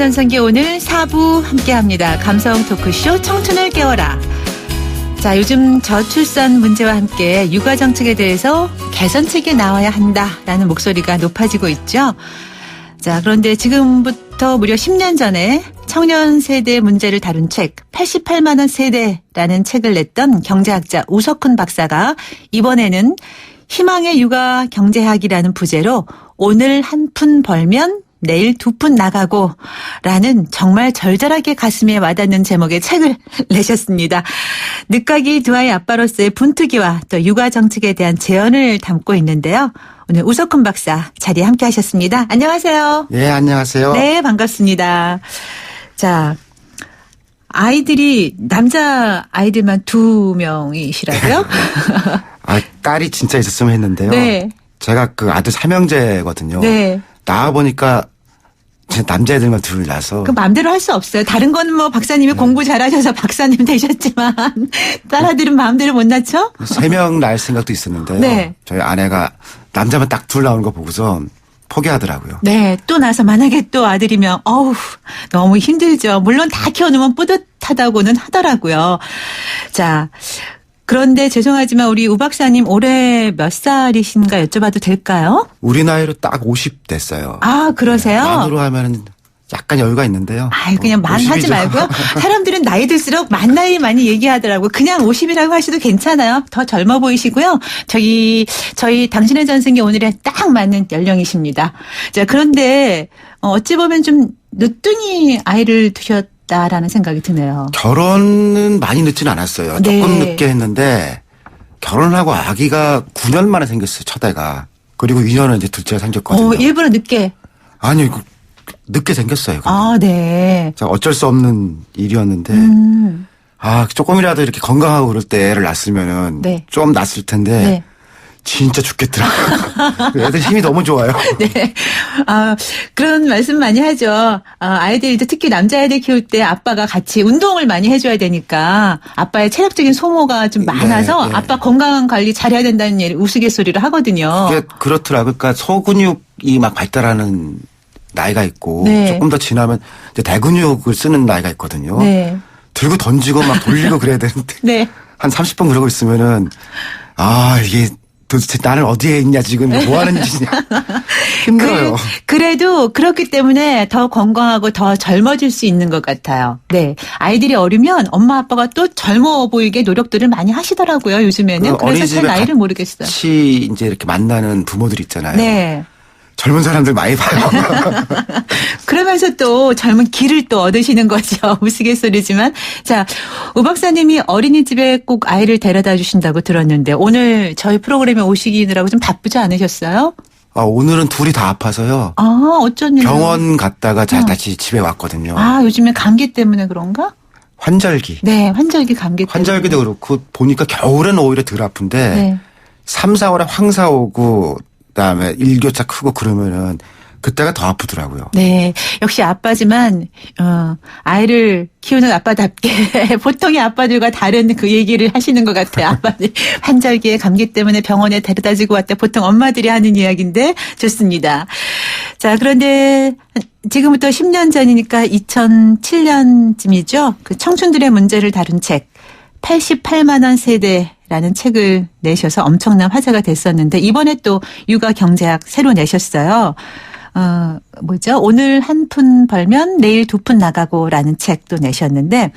전성기 오늘 4부 함께합니다. 감성 토크쇼 청춘을 깨워라. 자, 요즘 저출산 문제와 함께 육아 정책에 대해서 개선책이 나와야 한다라는 목소리가 높아지고 있죠. 자, 그런데 지금부터 무려 10년 전에 청년 세대 문제를 다룬 책 88만 원 세대라는 책을 냈던 경제학자 우석훈 박사가 이번에는 희망의 육아 경제학이라는 부제로 오늘 한 푼 벌면 내일 2푼 나가고 라는 정말 절절하게 가슴에 와닿는 제목의 책을 내셨습니다. 늦가기 두 아이 아빠로서의 분투기와 또 육아 정책에 대한 제언을 담고 있는데요. 오늘 우석훈 박사 자리에 함께 하셨습니다. 안녕하세요. 네, 안녕하세요. 네, 반갑습니다. 자, 아이들이 남자 아이들만 2명이시라고요? 딸이 진짜 있었으면 했는데요. 네. 제가 그 아들 삼형제거든요. 네. 낳아보니까 남자애들만 둘 낳아서. 그 마음대로 할 수 없어요. 다른 건 뭐 박사님이 공부 잘하셔서 박사님 되셨지만 딸아들은 마음대로 못 낳죠? 3명 낳을 생각도 있었는데요. 네. 저희 아내가 남자만 딱 둘 나오는 거 보고서 포기하더라고요. 네. 또 나서 만약에 또 아들이면 어우 너무 힘들죠. 물론 다 키워놓으면 뿌듯하다고는 하더라고요. 자, 그런데 죄송하지만 우리 우 박사님 올해 몇 살이신가 여쭤봐도 될까요? 우리 나이로 딱 50 됐어요. 아, 그러세요? 만으로 하면 약간 여유가 있는데요. 아유, 그냥 만 50이죠. 하지 말고요. 사람들은 나이 들수록 만 나이 많이 얘기하더라고요. 그냥 50이라고 하셔도 괜찮아요. 더 젊어 보이시고요. 저희 당신의 전생기 오늘에 딱 맞는 연령이십니다. 자, 그런데 어찌 보면 좀 늦둥이 아이를 두셨다라는 생각이 드네요. 결혼은 많이 늦진 않았어요. 네. 조금 늦게 했는데 결혼하고 아기가 9년 만에 생겼어요. 첫 애가. 그리고 2년은 이제 둘째가 생겼거든요. 일부러 늦게. 아니, 늦게 생겼어요. 아, 네. 어쩔 수 없는 일이었는데, 조금이라도 이렇게 건강하고 그럴 때 애를 낳았으면은 네. 좀 낫을 텐데, 네. 진짜 죽겠더라고요. 애들 힘이 너무 좋아요. 네. 그런 말씀 많이 하죠. 아이들, 특히 남자아이들 키울 때 아빠가 같이 운동을 많이 해줘야 되니까 아빠의 체력적인 소모가 좀 많아서 네. 아빠 건강 관리 잘해야 된다는 얘기 우스갯소리를 하거든요. 그게 그렇더라고요. 그러니까 소근육이 막 발달하는 나이가 있고, 네. 조금 더 지나면 이제 대근육을 쓰는 나이가 있거든요. 네. 들고 던지고 막 돌리고 그래야 되는데, 네. 한 30번 그러고 있으면은, 이게 도대체 나는 어디에 있냐, 지금 뭐 하는 짓이냐. 힘들어요. 그래도 그렇기 때문에 더 건강하고 더 젊어질 수 있는 것 같아요. 네. 아이들이 어리면 엄마 아빠가 또 젊어 보이게 노력들을 많이 하시더라고요, 요즘에는. 그래서 잘 나이를 모르겠어요. 같이 이제 이렇게 만나는 부모들 있잖아요. 네. 젊은 사람들 많이 봐요. 그러면서 또 젊은 기를 또 얻으시는 거죠. 우스갯소리지만. 자, 우 박사님이 어린이집에 꼭 아이를 데려다 주신다고 들었는데 오늘 저희 프로그램에 오시느라고 좀 바쁘지 않으셨어요? 오늘은 둘이 다 아파서요. 어쩐 일로? 병원 갔다가 다시 집에 왔거든요. 요즘에 감기 때문에 그런가? 환절기. 네, 환절기 감기 때문에. 환절기도 그렇고 보니까 겨울에는 오히려 덜 아픈데 네. 3, 4월에 황사 오고 그다음에 일교차 크고 그러면은 그때가 더 아프더라고요. 네. 역시 아빠지만, 아이를 키우는 아빠답게 보통의 아빠들과 다른 그 얘기를 하시는 것 같아요. 아빠들 환절기에 감기 때문에 병원에 데려다 주고 왔다. 보통 엄마들이 하는 이야기인데 좋습니다. 자, 그런데 지금부터 10년 전이니까 2007년쯤이죠. 그 청춘들의 문제를 다룬 책, 88만 원 세대라는 책을 내셔서 엄청난 화제가 됐었는데 이번에 또 육아 경제학 새로 내셨어요. 오늘 한 푼 벌면 내일 2푼 나가고라는 책도 내셨는데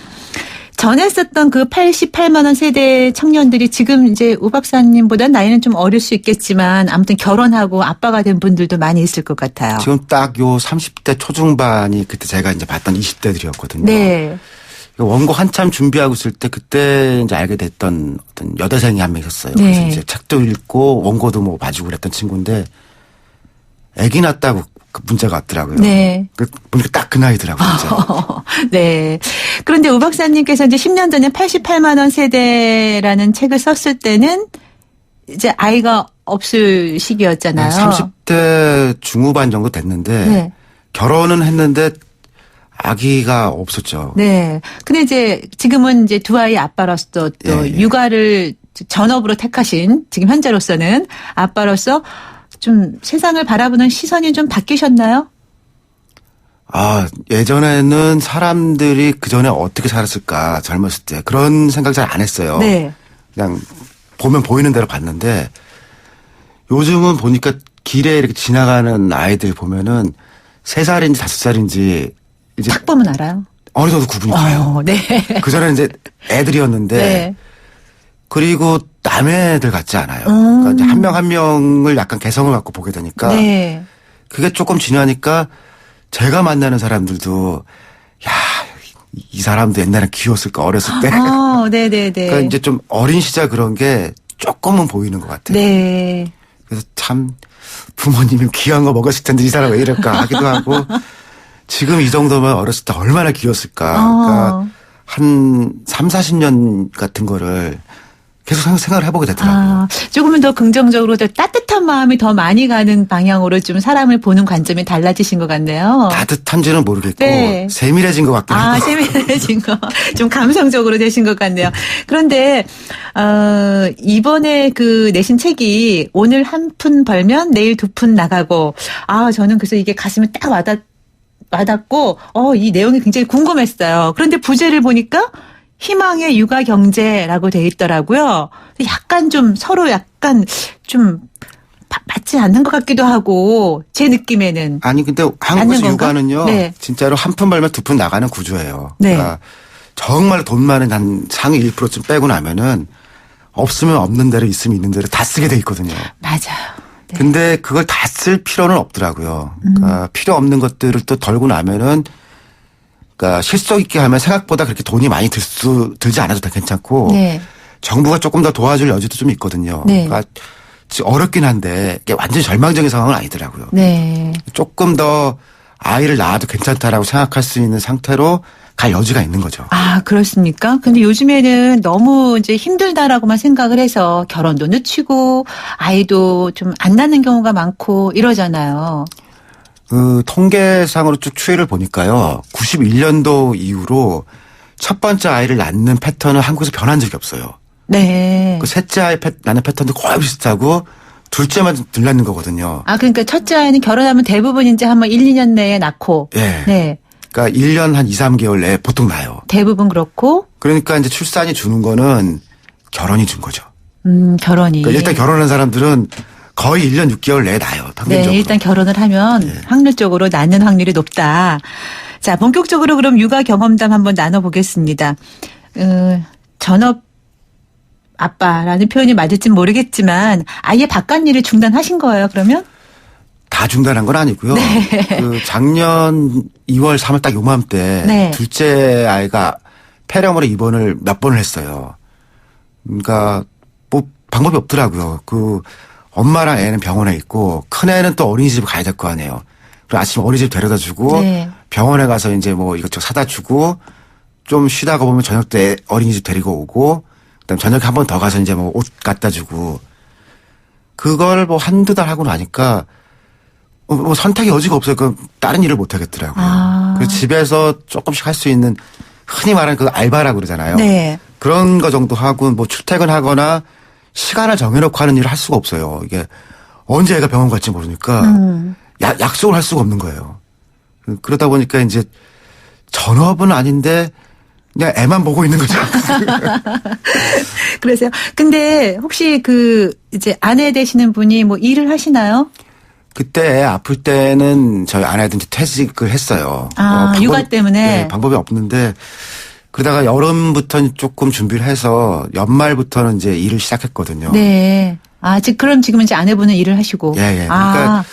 전에 썼던 그 88만 원 세대 청년들이 지금 이제 우 박사님보다 나이는 좀 어릴 수 있겠지만 아무튼 결혼하고 아빠가 된 분들도 많이 있을 것 같아요. 지금 딱 요 30대 초중반이 그때 제가 이제 봤던 20대들이었거든요. 네. 원고 한참 준비하고 있을 때 그때 이제 알게 됐던 어떤 여대생이 한 명 있었어요. 네. 그래서 이제 책도 읽고 원고도 뭐 봐주고 그랬던 친구인데 아기 낳았다고 그 문자가 왔더라고요. 네. 보니까 딱 그 나이더라고요. 네. 그런데 우 박사님께서 이제 10년 전에 88만 원 세대라는 책을 썼을 때는 이제 아이가 없을 시기였잖아요. 30대 중후반 정도 됐는데 네. 결혼은 했는데 아기가 없었죠. 네. 근데 이제 지금은 이제 두 아이 아빠로서 또 육아를 전업으로 택하신 지금 현재로서는 아빠로서 좀 세상을 바라보는 시선이 좀 바뀌셨나요? 예전에는 사람들이 그전에 어떻게 살았을까 젊었을 때 그런 생각 잘 안 했어요. 네. 그냥 보면 보이는 대로 봤는데 요즘은 보니까 길에 이렇게 지나가는 아이들 보면은 3살인지 5살인지 이제 딱 보면 알아요. 어느정도 구분이 가요. 네. 그전에는 이제 애들이었는데 네. 그리고 남의 애들 같지 않아요. 그러니까 이제 한 명 한 명을 약간 개성을 갖고 보게 되니까 네. 그게 조금 지나니까 제가 만나는 사람들도 야, 이 사람도 옛날에 귀여웠을까 어렸을 때. 네네네. 그러니까 이제 좀 어린 시절 그런 게 조금은 보이는 것 같아요. 네. 그래서 참 부모님이 귀한 거 먹었을 텐데 이 사람 왜 이럴까 하기도 하고 지금 이 정도면 어렸을 때 얼마나 귀여웠을까. 그러니까 한 3, 40년 같은 거를 계속 생각을 해보게 되더라고요. 조금은 더 긍정적으로 더 따뜻한 마음이 더 많이 가는 방향으로 좀 사람을 보는 관점이 달라지신 것 같네요. 따뜻한지는 모르겠고 네. 세밀해진 것 같긴 하고. 세밀해진 거. 좀 감성적으로 되신 것 같네요. 그런데 이번에 그 내신 책이 오늘 한 푼 벌면 내일 2푼 나가고 저는 그래서 이게 가슴에 딱 와닿고 이 내용이 굉장히 궁금했어요. 그런데 부제를 보니까 희망의 육아 경제라고 돼 있더라고요. 약간 좀 서로 약간 좀 맞지 않는 것 같기도 하고 제 느낌에는. 아니 근데 한국에서 육아는요. 네. 진짜로 한 푼 벌면 2푼 나가는 구조예요. 네. 그러니까 정말 돈 많은 한 상위 1%쯤 빼고 나면은 없으면 없는 대로 있으면 있는 대로 다 쓰게 돼 있거든요. 맞아요. 네. 근데 그걸 다 쓸 필요는 없더라고요. 그러니까 필요 없는 것들을 또 덜고 나면은 그러니까 실속 있게 하면 생각보다 그렇게 돈이 많이 들지 않아도 다 괜찮고 네. 정부가 조금 더 도와줄 여지도 좀 있거든요. 네. 그러니까 어렵긴 한데 이게 완전히 절망적인 상황은 아니더라고요. 네. 조금 더 아이를 낳아도 괜찮다라고 생각할 수 있는 상태로 갈 여지가 있는 거죠. 그렇습니까? 근데 요즘에는 너무 이제 힘들다라고만 생각을 해서 결혼도 늦추고 아이도 좀 안 낳는 경우가 많고 이러잖아요. 그 통계상으로 쭉 추이를 보니까요. 91년도 이후로 첫 번째 아이를 낳는 패턴은 한국에서 변한 적이 없어요. 네. 그 셋째 아이 낳는 패턴도 거의 비슷하고 둘째만 덜 낳는 거거든요. 그러니까 첫째 아이는 결혼하면 대부분 이제 한번 1, 2년 내에 낳고. 예. 네. 그러니까 1년 한 2, 3개월 내에 보통 나요. 대부분 그렇고. 그러니까 이제 출산이 주는 거는 결혼이 준 거죠. 결혼이. 그러니까 일단 결혼한 사람들은 거의 1년 6개월 내에 나요. 평균적으로. 네, 일단 결혼을 하면 확률적으로 낳는 확률이 높다. 자, 본격적으로 그럼 육아 경험담 한번 나눠보겠습니다. 전업 아빠라는 표현이 맞을진 모르겠지만 아예 바깥 일을 중단하신 거예요, 그러면? 다 중단한 건 아니고요. 그 작년 2월, 3월 딱 요맘때 네. 둘째 아이가 폐렴으로 입원을 몇 번을 했어요. 그러니까 뭐 방법이 없더라고요. 그 엄마랑 애는 병원에 있고 큰 애는 또 어린이집에 가야 될 거 아니에요. 그리고 아침에 어린이집 데려다 주고 네. 병원에 가서 이제 뭐 이것저것 사다 주고 좀 쉬다가 보면 저녁 때 어린이집 데리고 오고 그다음 저녁에 한 번 더 가서 이제 뭐 옷 갖다 주고 그걸 뭐 한두 달 하고 나니까 뭐 선택의 여지가 없어요. 그 다른 일을 못 하겠더라고요. 그래서 집에서 조금씩 할 수 있는 흔히 말하는 그 알바라고 그러잖아요. 네. 그런 거 정도 하고 뭐 출퇴근하거나 시간을 정해놓고 하는 일을 할 수가 없어요. 이게 언제 애가 병원 갈지 모르니까 약속을 할 수가 없는 거예요. 그러다 보니까 이제 전업은 아닌데 그냥 애만 보고 있는 거죠. 그래서요. 근데 혹시 이제 아내 되시는 분이 뭐 일을 하시나요? 그때 애 아플 때는 저희 아내도 이제 퇴직을 했어요. 육아 때문에? 네, 방법이 없는데 그러다가 여름부터 조금 준비를 해서 연말부터는 이제 일을 시작했거든요. 네. 그럼 지금 이제 아내분은 일을 하시고. 예. 그러니까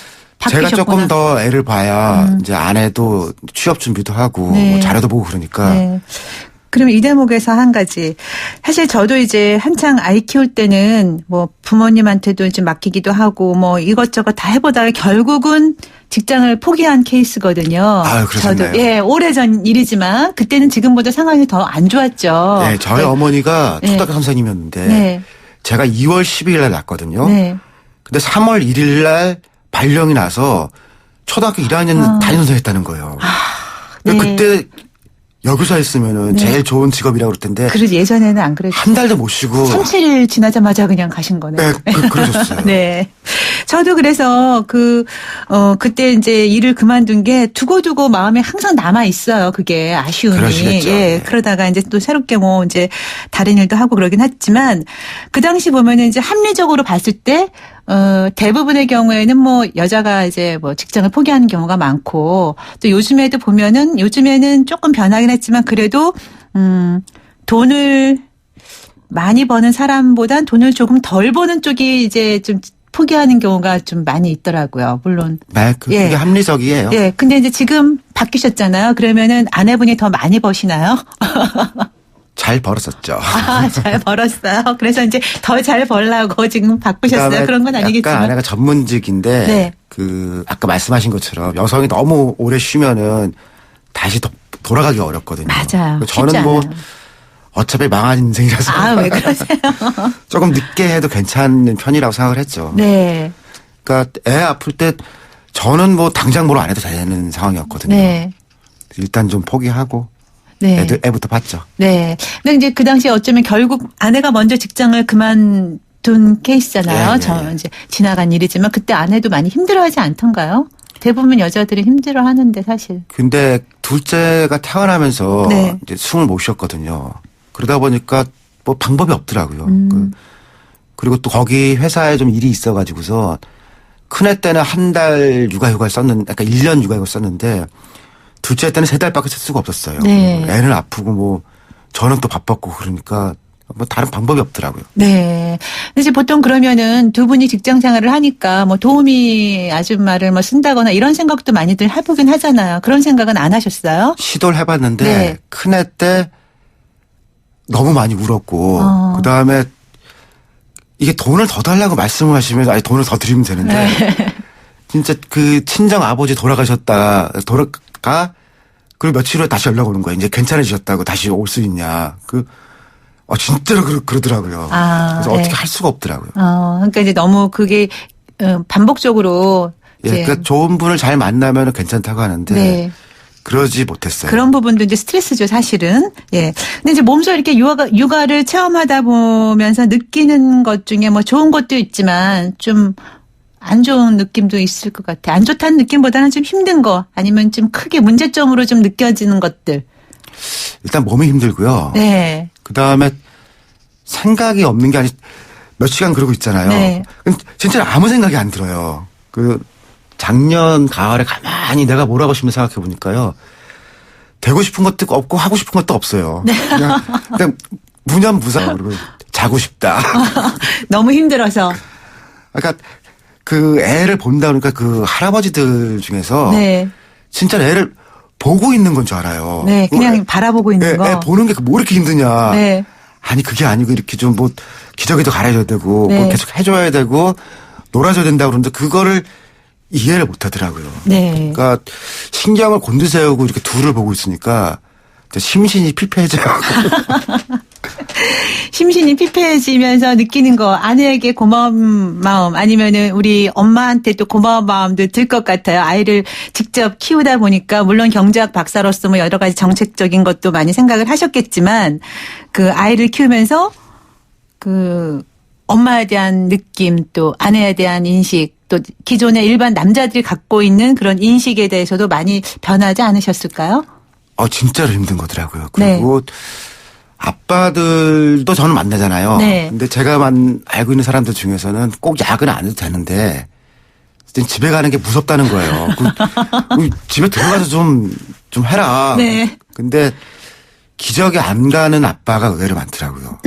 제가 바뀌셨구나. 조금 더 애를 봐야 이제 아내도 취업 준비도 하고 네. 뭐 자료도 보고 그러니까. 네. 그럼 이 대목에서 한 가지. 사실 저도 이제 한창 아이 키울 때는 뭐 부모님한테도 이제 맡기기도 하고 뭐 이것저것 다 해보다가 결국은 직장을 포기한 케이스거든요. 그러셨나요? 저도 오래전 일이지만 그때는 지금보다 상황이 더 안 좋았죠. 네, 저희 어머니가 초등학교 선생님이었는데 네. 제가 2월 12일 날 낳았거든요. 네. 근데 3월 1일 날 발령이 나서 초등학교 1학년 담임선생 했다는 거예요. 네. 그때 여기서 했으면은 네. 제일 좋은 직업이라고 그럴 텐데 그래도 예전에는 안 그랬죠. 한 달도 못 쉬고 3, 7일 지나자마자 그냥 가신 거네요. 네, 그러셨어요. 네. 저도 그래서 그때 이제 일을 그만둔 게 두고두고 마음에 항상 남아 있어요. 그게 아쉬움이. 그러시겠죠. 예. 네. 그러다가 이제 또 새롭게 뭐 이제 다른 일도 하고 그러긴 했지만 그 당시 보면은 이제 합리적으로 봤을 때 대부분의 경우에는 뭐 여자가 이제 뭐 직장을 포기하는 경우가 많고 또 요즘에도 보면은 요즘에는 조금 변하긴 했지만 그래도 돈을 많이 버는 사람보단 돈을 조금 덜 버는 쪽이 이제 좀 포기하는 경우가 좀 많이 있더라고요. 물론. 네, 그게 예. 합리적이에요. 예. 근데 이제 지금 바뀌셨잖아요. 그러면은 아내분이 더 많이 버시나요? 잘 벌었었죠. 아, 잘 벌었어요. 그래서 이제 더 잘 벌라고 지금 바꾸셨어요. 그다음에 그런 건 아니겠지만. 약간 아내가 전문직인데 네. 그 아까 말씀하신 것처럼 여성이 너무 오래 쉬면은 다시 돌아가기 어렵거든요. 맞아요. 저는 쉽지 뭐 않아요. 어차피 망한 인생이라서 아, 왜 그러세요? 조금 늦게 해도 괜찮은 편이라고 생각을 했죠. 네. 그러니까 애 아플 때 저는 뭐 당장 뭘 안 해도 되는 상황이었거든요. 네. 일단 좀 포기하고 네. 애부터 봤죠. 네. 근데 이제 그 당시에 어쩌면 결국 아내가 먼저 직장을 그만둔 케이스잖아요. 예, 예, 저 예. 이제 지나간 일이지만 그때 아내도 많이 힘들어하지 않던가요? 대부분 여자들이 힘들어하는데 사실. 근데 둘째가 태어나면서 네. 이제 숨을 못 쉬었거든요. 그러다 보니까 뭐 방법이 없더라고요. 그리고 또 거기 회사에 좀 일이 있어가지고서 큰애 때는 한 달 육아휴가를 썼는데, 그러니까 1년 육아휴가를 썼는데 둘째 때는 3달밖에 쓸 수가 없었어요. 네. 애는 아프고 뭐 저는 또 바빴고 그러니까 뭐 다른 방법이 없더라고요. 네. 근데 이제 보통 그러면은 두 분이 직장 생활을 하니까 뭐 도우미 아줌마를 뭐 쓴다거나 이런 생각도 많이들 해보긴 하잖아요. 그런 생각은 안 하셨어요? 시도를 해봤는데 네. 큰애 때 너무 많이 울었고 그다음에 이게 돈을 더 달라고 말씀을 하시면 아니 돈을 더 드리면 되는데 네. 진짜 그 친정 아버지 돌아가 그리고 며칠 후에 다시 연락 오는 거예요. 이제 괜찮으셨다고 다시 올 수 있냐. 진짜로 그러더라고요. 그래서 네. 어떻게 할 수가 없더라고요. 그러니까 이제 너무 그게 반복적으로 예, 이제 그러니까 좋은 분을 잘 만나면 괜찮다고 하는데 네. 그러지 못했어요. 그런 부분도 이제 스트레스죠, 사실은. 예. 근데 이제 몸소 이렇게 육아를 체험하다 보면서 느끼는 것 중에 뭐 좋은 것도 있지만 좀 안 좋은 느낌도 있을 것 같아요. 안 좋다는 느낌보다는 좀 힘든 거 아니면 좀 크게 문제점으로 좀 느껴지는 것들. 일단 몸이 힘들고요. 네. 그다음에 생각이 없는 게 아니 몇 시간 그러고 있잖아요. 네. 진짜 아무 생각이 안 들어요. 작년 가을에 가만히 내가 뭘 하고 싶은지 생각해 보니까요. 되고 싶은 것도 없고 하고 싶은 것도 없어요. 네. 그냥 무념무상 그리고 자고 싶다. 너무 힘들어서. 그러니까 그 애를 본다 그러니까 그 할아버지들 중에서 네. 진짜 애를 보고 있는 건 줄 알아요. 네. 그냥 바라보고 있는 거. 애 보는 게 뭐 이렇게 힘드냐. 네. 아니 그게 아니고 이렇게 좀 뭐 기저귀도 갈아줘야 되고 네. 뭐 계속 해줘야 되고 놀아줘야 된다 그러는데 그거를 이해를 못 하더라고요. 네. 그러니까 신경을 곤두세우고 이렇게 둘을 보고 있으니까 심신이 피폐해져요. 심신이 피폐해지면서 느끼는 거 아내에게 고마운 마음 아니면은 우리 엄마한테 또 고마운 마음도 들 것 같아요. 아이를 직접 키우다 보니까 물론 경제학 박사로서 뭐 여러 가지 정책적인 것도 많이 생각을 하셨겠지만 그 아이를 키우면서 그 엄마에 대한 느낌 또 아내에 대한 인식 또 기존의 일반 남자들이 갖고 있는 그런 인식에 대해서도 많이 변하지 않으셨을까요? 진짜로 힘든 거더라고요. 그리고 아빠들도 저는 만나잖아요. 네. 근데 제가 알고 있는 사람들 중에서는 꼭 야근을 안 해도 되는데 집에 가는 게 무섭다는 거예요. 집에 들어가서 좀 해라. 네. 근데 기저귀 안 가는 아빠가 의외로 많더라고요.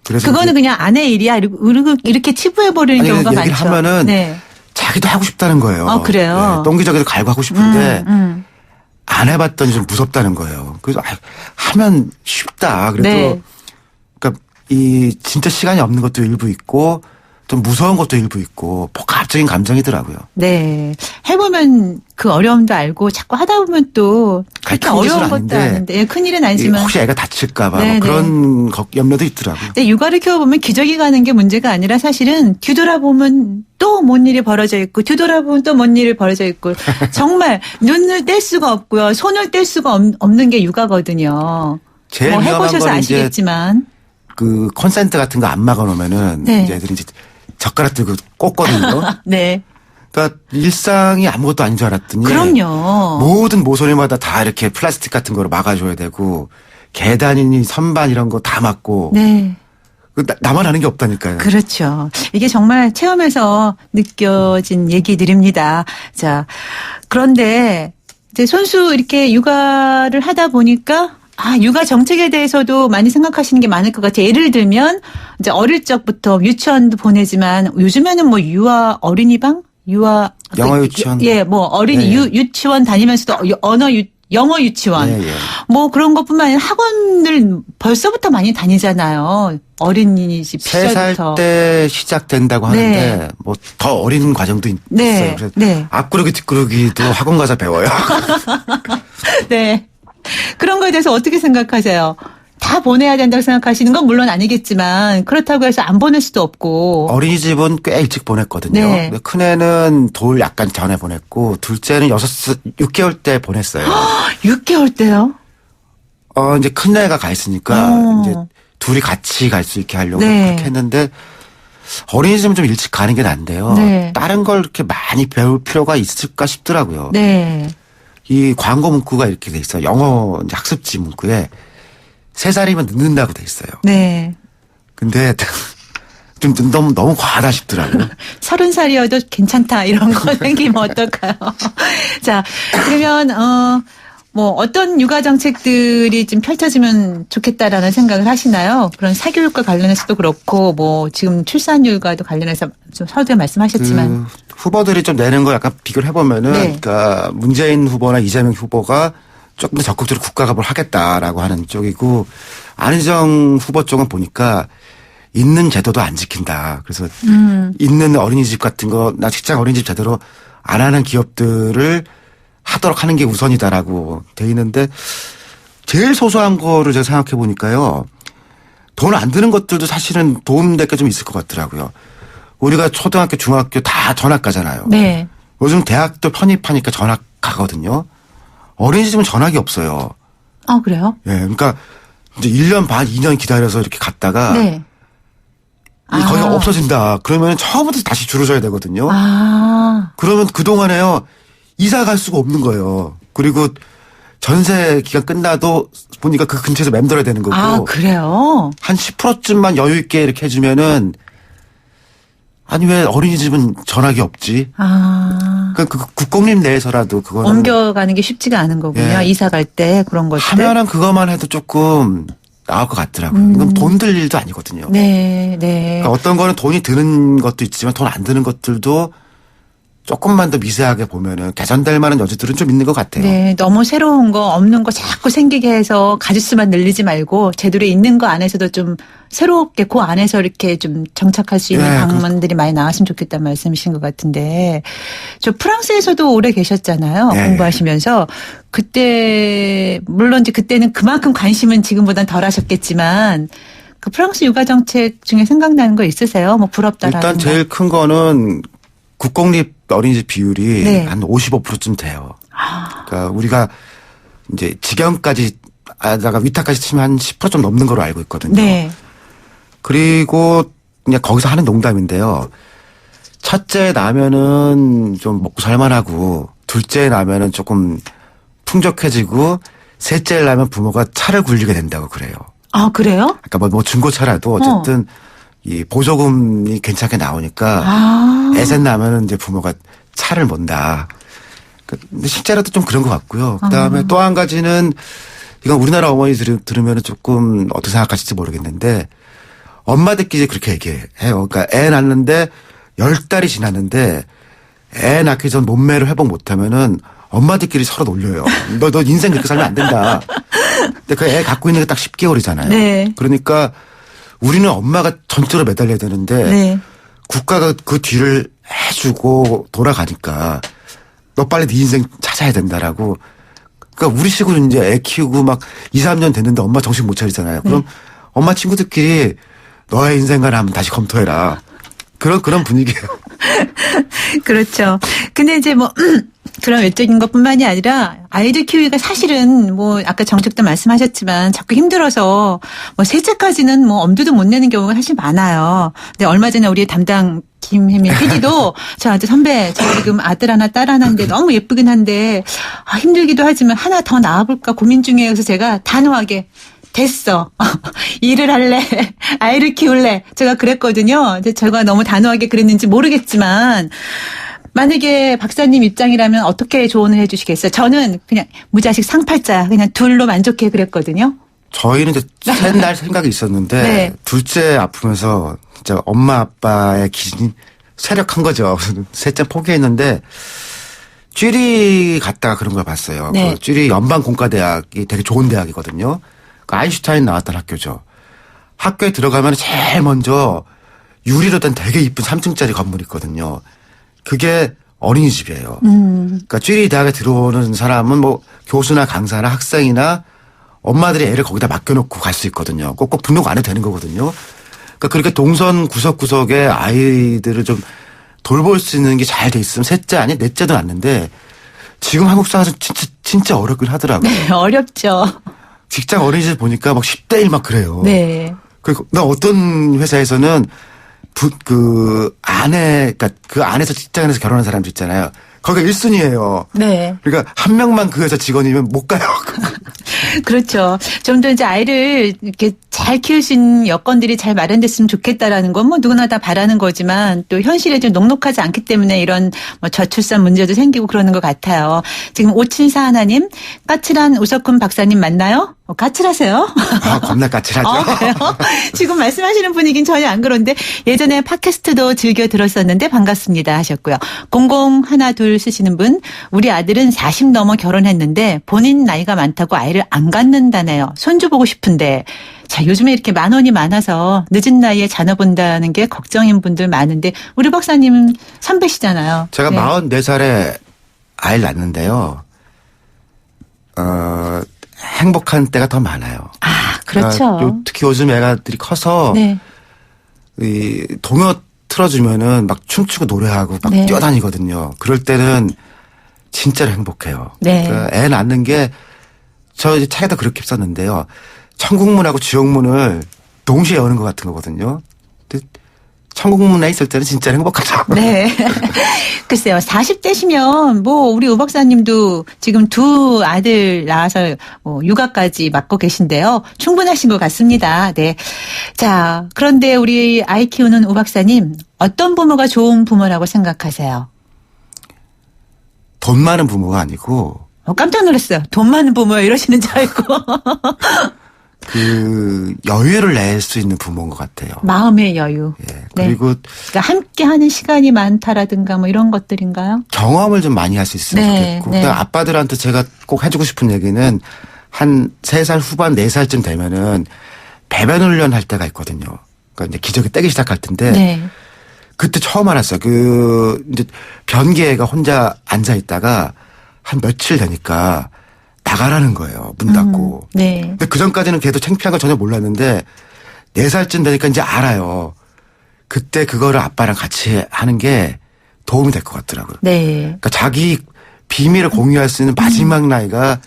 그래서 그거는 그냥 아내 일이야. 이렇게 치부해버리는 경우가 얘기를 많죠. 하면은 네. 자기도 하고 싶다는 거예요. 그래요? 네, 똥기저귀도 갈고 하고 싶은데 음. 안 해봤더니 좀 무섭다는 거예요. 그래서 하면 쉽다. 그래도 네. 그러니까 이 진짜 시간이 없는 것도 일부 있고 좀 무서운 것도 일부 있고 복합적인 감정이더라고요. 네. 해보면 그 어려움도 알고 자꾸 하다 보면 또 그렇게 아니, 큰 어려운 짓은 것도 아닌데 아닌데 예, 큰일은 아니지만 혹시 애가 다칠까봐 네, 뭐 그런 염려도 있더라고요. 근데 육아를 키워보면 기저귀 가는 게 문제가 아니라 사실은 뒤돌아보면 또 뭔 일이 벌어져 있고 뒤돌아보면 또 뭔 일이 벌어져 있고 정말 눈을 뗄 수가 없고요. 손을 뗄 수가 없는 게 육아거든요. 제일 뭐 위험한 해보셔서 건 아시겠지만 그 컨센트 같은 거 안 막아놓으면은 네. 이제 애들이 이제 젓가락 들고 꽂거든요. 네. 그러니까 일상이 아무것도 아닌 줄 알았더니 그럼요. 모든 모서리마다 다 이렇게 플라스틱 같은 거로 막아줘야 되고 계단이니 선반 이런 거 다 막고 네. 나만 아는 게 없다니까요. 그렇죠. 이게 정말 체험에서 느껴진 얘기들입니다. 자, 그런데 이제 손수 이렇게 육아를 하다 보니까 육아 정책에 대해서도 많이 생각하시는 게 많을 것 같아요. 예를 들면 이제 어릴 적부터 유치원도 보내지만 요즘에는 뭐 어린이방? 영어 유치원. 예, 뭐 어린이 예. 유치원 다니면서도 영어 유치원. 예, 예. 뭐 그런 것뿐만 아니라 학원을 벌써부터 많이 다니잖아요. 어린이집 3살 시절부터. 때 시작된다고 하는데 네. 뭐 더 어린 과정도 네. 있어요. 그래서 네. 앞구르기 뒷구르기도 학원 가서 배워요. 네. 그런 거에 대해서 어떻게 생각하세요? 다 보내야 된다고 생각하시는 건 물론 아니겠지만 그렇다고 해서 안 보낼 수도 없고. 어린이집은 꽤 일찍 보냈거든요. 네. 근데 큰애는 돌 약간 전에 보냈고 둘째는 6개월 때 보냈어요. 6개월 때요? 이제 큰애가 가 있으니까 이제 둘이 같이 갈 수 있게 하려고 네. 그렇게 했는데 어린이집은 좀 일찍 가는 게 난데요. 네. 다른 걸 이렇게 많이 배울 필요가 있을까 싶더라고요. 네. 이 광고 문구가 이렇게 돼 있어요. 영어 이제 학습지 문구에 3살이면 늦는다고 돼 있어요. 네. 근데 좀 너무 과하다 싶더라고요. 30살이어도 괜찮다 이런 거 생기면 어떨까요? 자, 그러면 뭐 어떤 육아 정책들이 좀 펼쳐지면 좋겠다라는 생각을 하시나요? 그런 사교육과 관련해서도 그렇고 뭐 지금 출산율과도 관련해서 좀 서두에 말씀하셨지만 후보들이 좀 내는 거 약간 비교를 해보면은 네. 그러니까 문재인 후보나 이재명 후보가 조금 더 적극적으로 국가가 뭘 하겠다라고 하는 쪽이고 안희정 후보 쪽은 보니까 있는 제도도 안 지킨다. 그래서 있는 어린이집 같은 거나 직장 어린이집 제대로 안 하는 기업들을 하도록 하는 게 우선이다라고 돼 있는데 제일 소소한 거를 제가 생각해 보니까요. 돈 안 드는 것들도 사실은 도움될 게 좀 있을 것 같더라고요. 우리가 초등학교, 중학교 다 전학 가잖아요. 네. 요즘 대학도 편입하니까 전학 가거든요. 어린이집은 전학이 없어요. 그래요? 예, 그러니까 이제 1년 반, 2년 기다려서 이렇게 갔다가 네. 거기가 없어진다. 그러면 처음부터 다시 줄을 서야 되거든요. 그러면 그동안에요. 이사 갈 수가 없는 거예요. 그리고 전세 기간 끝나도 보니까 그 근처에서 맴돌아야 되는 거고. 그래요? 한 10%쯤만 여유 있게 이렇게 해주면은 아니 왜 어린이집은 전학이 없지? 그 국공립 내에서라도 그거는 옮겨가는 게 쉽지가 않은 거군요. 예. 이사 갈 때 그런 것들. 하면은 그것만 해도 조금 나을 것 같더라고요. 이건 돈 들 일도 아니거든요. 네, 네. 그러니까 어떤 거는 돈이 드는 것도 있지만 돈 안 드는 것들도 조금만 더 미세하게 보면은 개선될 만한 여지들은 좀 있는 것 같아요. 네, 너무 새로운 거 없는 거 자꾸 생기게 해서 가짓수만 늘리지 말고 제대로 있는 거 안에서도 좀 새롭게 그 안에서 이렇게 좀 정착할 수 있는 네, 방문들이 많이 나왔으면 좋겠다는 말씀이신 것 같은데 저 프랑스에서도 오래 계셨잖아요. 네. 공부하시면서 그때 물론 이제 그때는 그만큼 관심은 지금보단 덜 하셨겠지만 그 프랑스 육아 정책 중에 생각나는 거 있으세요? 뭐 부럽다라는 일단 제일 큰 거는 국공립 어린이집 비율이 네. 한 55%쯤 돼요. 그러니까 우리가 이제 직영까지 하다가 위탁까지 치면 한 10%좀 넘는 걸로 알고 있거든요. 네. 그리고 그냥 거기서 하는 농담인데요. 첫째 나면은 좀 먹고 살만하고 둘째 나면은 조금 풍족해지고 셋째 나면 부모가 차를 굴리게 된다고 그래요. 그래요? 그러니까 뭐 중고차라도 어쨌든 이 보조금이 괜찮게 나오니까 애셋 나면은 이제 부모가 차를 몬다. 근데 실제로도 좀 그런 것 같고요. 그다음에 또 한 가지는 이건 우리나라 어머니들이 들으면 조금 어떻게 생각하실지 모르겠는데 엄마들끼리 그렇게 얘기해요. 그러니까 애 낳는데 10달이 지났는데 애 낳기 전 몸매를 회복 못하면은 엄마들끼리 서로 놀려요. 너 인생 그렇게 살면 안 된다. 근데 그 애 갖고 있는 게 딱 10개월이잖아요. 네. 그러니까 우리는 엄마가 전적으로 매달려야 되는데 네. 국가가 그 뒤를 해주고 돌아가니까 너 빨리 네 인생 찾아야 된다라고. 그러니까 우리 식으로 이제 애 키우고 막 2, 3년 됐는데 엄마 정신 못 차리잖아요. 그럼 엄마 친구들끼리 너의 인생관을 한번 다시 검토해라. 그런 분위기예요. 그렇죠. 근데 이제 뭐 그런 외적인 것뿐만이 아니라 아이들 키우기가 사실은 뭐 아까 정책도 말씀하셨지만 자꾸 힘들어서 뭐 셋째까지는 뭐 엄두도 못 내는 경우가 사실 많아요. 근데 얼마 전에 우리 담당 김혜민 PD도 저한테 선배 저 지금 아들 하나 딸 하나인데 너무 예쁘긴 한데 힘들기도 하지만 하나 더 낳아볼까 고민 중이에요. 그래서 제가 단호하게 됐어. 일을 할래. 아이를 키울래. 제가 그랬거든요. 제가 너무 단호하게 그랬는지 모르겠지만 만약에 박사님 입장이라면 어떻게 조언을 해 주시겠어요? 저는 그냥 무자식 상팔자 그냥 둘로 만족해 그랬거든요. 저희는 이제 셋날 생각이 있었는데 네. 둘째 아프면서 진짜 엄마 아빠의 기준이 쇠력한 거죠. 셋째 포기했는데 쥐리 갔다가 그런 걸 봤어요. 네. 그 쥐리 연방공과대학이 되게 좋은 대학이거든요. 그 아인슈타인 나왔던 학교죠. 학교에 들어가면 제일 먼저 유리로 된 되게 이쁜 3층짜리 건물이 있거든요. 그게 어린이집이에요. 그러니까 쥐리 대학에 들어오는 사람은 뭐 교수나 강사나 학생이나 엄마들이 애를 거기다 맡겨놓고 갈 수 있거든요. 꼭꼭 등록 안 해도 되는 거거든요. 그러니까 그렇게 동선 구석구석에 아이들을 좀 돌볼 수 있는 게 잘 돼 있으면 셋째 아니 넷째도 낳는데 지금 한국 사회에서 진짜 어렵긴 하더라고요. 네, 어렵죠. 직장 어린이집 보니까 막 10대 1 막 그래요. 네. 그리고 나 어떤 회사에서는 그 그러니까 그 안에서 직장에서 결혼한 사람들 있잖아요. 거기가 1순위예요. 네. 그러니까 한 명만 그 회사 직원이면 못 가요. 그렇죠. 좀 더 이제 아이를 이렇게 잘 키울 수 있는 여건들이 잘 마련됐으면 좋겠다라는 건 뭐 누구나 다 바라는 거지만 또 현실에 좀 녹록하지 않기 때문에 이런 뭐 저출산 문제도 생기고 그러는 것 같아요. 지금 5741 하나님, 까칠한 우석훈 박사님 맞나요? 까칠하세요? 아, 겁나 까칠하죠. 그래요? 지금 말씀하시는 분위기는 전혀 안 그런데 예전에 팟캐스트도 즐겨 들었었는데 반갑습니다 하셨고요. 0012 쓰시는 분, 우리 아들은 40 넘어 결혼했는데 본인 나이가 많다고 아이를 안 갖는다네요. 손주 보고 싶은데. 자, 요즘에 이렇게 만원이 많아서 늦은 나이에 자녀 본다는 게 걱정인 분들 많은데 우리 박사님은 선배시잖아요. 제가 네. 44살에 아이를 낳는데요. 행복한 때가 더 많아요. 아, 그렇죠. 그러니까 특히 요즘 애가들이 커서 네. 이 동요 틀어주면은 막 춤추고 노래하고 막 네. 뛰어다니거든요. 그럴 때는 진짜로 행복해요. 네. 그러니까 애 낳는 게 저 이제 책에도 그렇게 썼는데요. 천국문하고 지옥문을 동시에 여는 것 같은 거거든요. 근데 천국문에 있을 때는 진짜 행복하죠. 네. 글쎄요. 40대시면 뭐 우리 우 박사님도 지금 두 아들 낳아서 육아까지 맡고 계신데요. 충분하신 것 같습니다. 네. 자, 그런데 우리 아이 키우는 우 박사님 어떤 부모가 좋은 부모라고 생각하세요? 돈 많은 부모가 아니고 깜짝 놀랐어요. 돈 많은 부모 이러시는 줄 알고. 그 여유를 낼 수 있는 부모인 것 같아요. 마음의 여유. 예. 그리고 네. 그러니까 함께하는 시간이 많다라든가 뭐 이런 것들인가요? 경험을 좀 많이 할 수 있으면 네, 좋겠고 네. 그러니까 아빠들한테 제가 꼭 해주고 싶은 얘기는 한 3살 후반 4살쯤 되면은 배변 훈련 할 때가 있거든요. 그러니까 이제 기저귀 떼기 시작할 텐데 네. 그때 처음 알았어요. 이제 변기애가 혼자 앉아 있다가 한 며칠 되니까 나가라는 거예요. 문 닫고. 네. 근데 그 전까지는 걔도 창피한 걸 전혀 몰랐는데 4살쯤 되니까 이제 알아요. 그때 그거를 아빠랑 같이 하는 게 도움이 될 것 같더라고요. 네. 그러니까 자기 비밀을 공유할 수 있는 마지막 나이가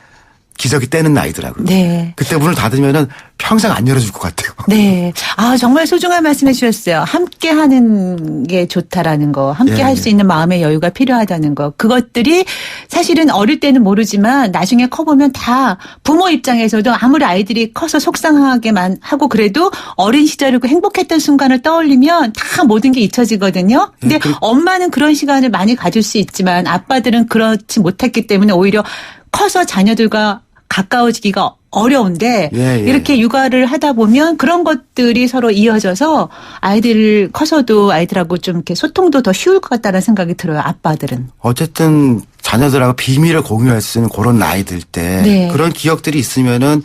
기저귀 떼는 나이더라고요. 네. 그때 문을 닫으면은 평생 안 열어줄 것 같아요. 네. 아, 정말 소중한 말씀 해주셨어요. 함께 하는 게 좋다라는 거. 함께 예, 할 수 있는 마음의 여유가 필요하다는 거. 그것들이 사실은 어릴 때는 모르지만 나중에 커보면 다 부모 입장에서도 아무리 아이들이 커서 속상하게만 하고 그래도 어린 시절이고 행복했던 순간을 떠올리면 다 모든 게 잊혀지거든요. 근데 엄마는 그런 시간을 많이 가질 수 있지만 아빠들은 그렇지 못했기 때문에 오히려 커서 자녀들과 가까워지기가 어려운데 예. 이렇게 육아를 하다 보면 그런 것들이 서로 이어져서 아이들 커서도 아이들하고 좀 이렇게 소통도 더 쉬울 것 같다는 생각이 들어요. 아빠들은. 어쨌든 자녀들하고 비밀을 공유할 수 있는 그런 나이들 때 네. 그런 기억들이 있으면은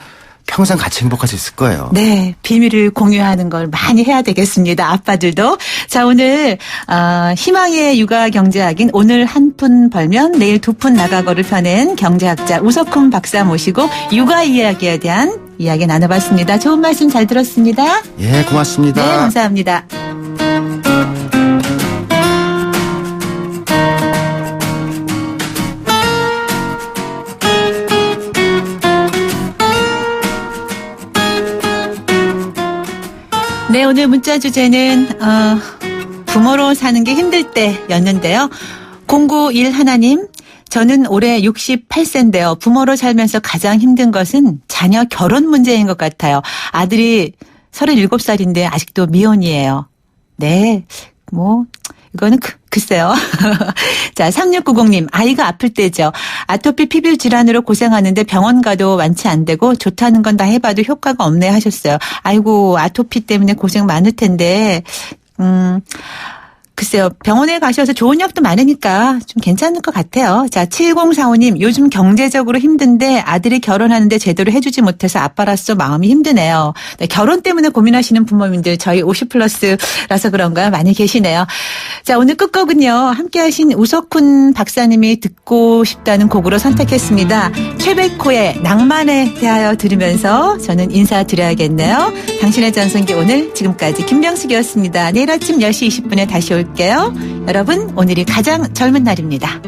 평생 같이 행복할 수 있을 거예요. 네, 비밀을 공유하는 걸 많이 해야 되겠습니다. 아빠들도. 자, 오늘 희망의 육아 경제학인 오늘 한 푼 벌면 내일 두 푼 나가고를 펴낸 경제학자 우석훈 박사 모시고 육아 이야기에 대한 이야기 나눠봤습니다. 좋은 말씀 잘 들었습니다. 예, 고맙습니다. 네, 감사합니다. 네, 오늘 문자 주제는 부모로 사는 게 힘들 때였는데요. 091 하나님, 저는 올해 68세인데요. 부모로 살면서 가장 힘든 것은 자녀 결혼 문제인 것 같아요. 아들이 37살인데 아직도 미혼이에요. 네, 이거는 글쎄요. 자, 3690님, 아이가 아플 때죠. 아토피 피부 질환으로 고생하는데 병원 가도 완치 안 되고 좋다는 건 다 해봐도 효과가 없네 하셨어요. 아이고, 아토피 때문에 고생 많을 텐데, 글쎄요. 병원에 가셔서 좋은 약도 많으니까 좀 괜찮을 것 같아요. 자, 7045님, 요즘 경제적으로 힘든데 아들이 결혼하는데 제대로 해주지 못해서 아빠로서 마음이 힘드네요. 네, 결혼 때문에 고민하시는 부모님들 저희 50플러스라서 그런가요? 많이 계시네요. 자, 오늘 끝곡은요. 함께 하신 우석훈 박사님이 듣고 싶다는 곡으로 선택했습니다. 최백호의 낭만에 대하여 들으면서 저는 인사드려야겠네요. 당신의 전성기 오늘 지금까지 김명숙이었습니다. 내일 아침 10시 20분에 다시 올게요. 여러분, 오늘이 가장 젊은 날입니다.